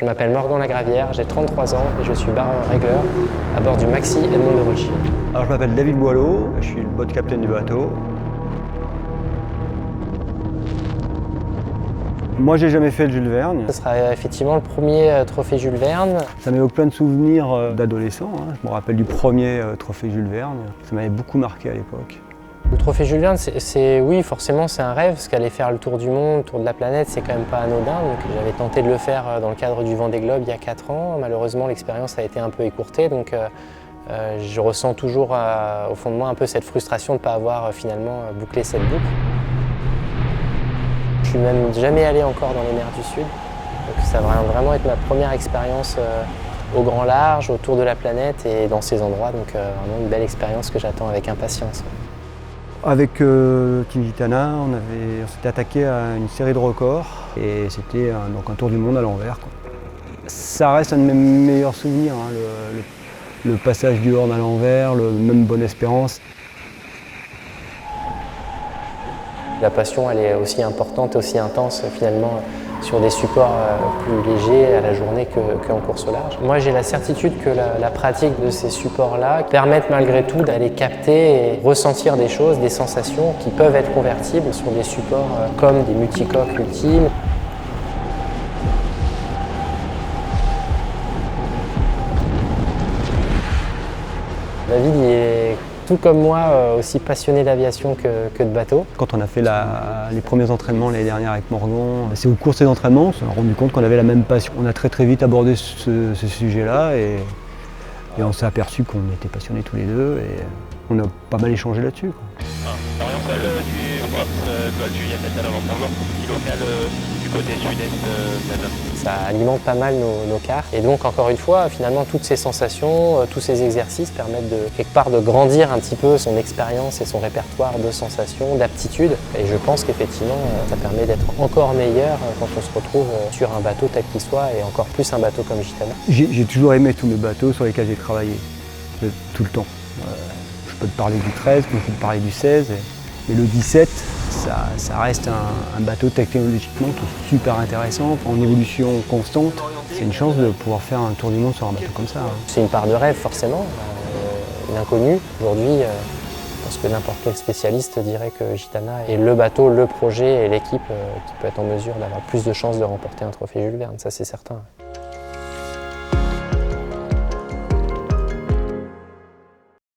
Je m'appelle Morgan Lagravière, j'ai 33 ans et je suis barreur-régleur à bord du Maxi Edmond de Rothschild. Alors je m'appelle David Boileau, je suis le boat captain du bateau. Moi j'ai jamais fait le Jules Verne. Ce sera effectivement le premier trophée Jules Verne. Ça m'évoque plein de souvenirs d'adolescent. Je me rappelle du premier trophée Jules Verne. Ça m'avait beaucoup marqué à l'époque. Le trophée Jules Verne, oui, forcément c'est un rêve, parce qu'aller faire le tour du monde, le tour de la planète, c'est quand même pas anodin. Donc j'avais tenté de le faire dans le cadre du Vendée Globe il y a 4 ans. Malheureusement l'expérience a été un peu écourtée, donc je ressens toujours au fond de moi un peu cette frustration de ne pas avoir finalement bouclé cette boucle. Je suis même jamais allé encore dans les mers du Sud, donc ça va vraiment être ma première expérience au grand large, autour de la planète et dans ces endroits, donc vraiment une belle expérience que j'attends avec impatience. Avec Team Gitana, on s'était attaqué à une série de records et c'était un tour du monde à l'envers. Ça reste un de mes meilleurs souvenirs, le passage du Horn à l'envers, même Bonne-Espérance. La passion, elle est aussi importante et aussi intense finalement sur des supports plus légers à la journée qu'en course au large. Moi, j'ai la certitude que la pratique de ces supports-là permettent malgré tout d'aller capter et ressentir des choses, des sensations qui peuvent être convertibles sur des supports comme des multicoques ultimes. David, il est tout comme moi aussi passionné d'aviation que de bateau. Quand on a fait les premiers entraînements l'année dernière avec Morgan, c'est au cours de ces entraînements, on s'est rendu compte qu'on avait la même passion. On a très vite abordé ce sujet-là et on s'est aperçu qu'on était passionnés tous les deux et on a pas mal échangé là-dessus. Ça alimente pas mal nos cartes et donc encore une fois finalement toutes ces sensations, tous ces exercices permettent quelque part de grandir un petit peu son expérience et son répertoire de sensations, d'aptitudes et je pense qu'effectivement ça permet d'être encore meilleur quand on se retrouve sur un bateau tel qu'il soit et encore plus un bateau comme Gitana. J'ai toujours aimé tous les bateaux sur lesquels j'ai travaillé, tout le temps. Je peux te parler du 13, je peux te parler du 16, mais le 17 ça reste un bateau technologiquement qui est super intéressant, en évolution constante. C'est une chance de pouvoir faire un tour du monde sur un bateau comme ça. C'est une part de rêve forcément, l'inconnu. Aujourd'hui, je pense que n'importe quel spécialiste dirait que Gitana est le bateau, le projet et l'équipe qui peut être en mesure d'avoir plus de chances de remporter un trophée Jules Verne, ça c'est certain.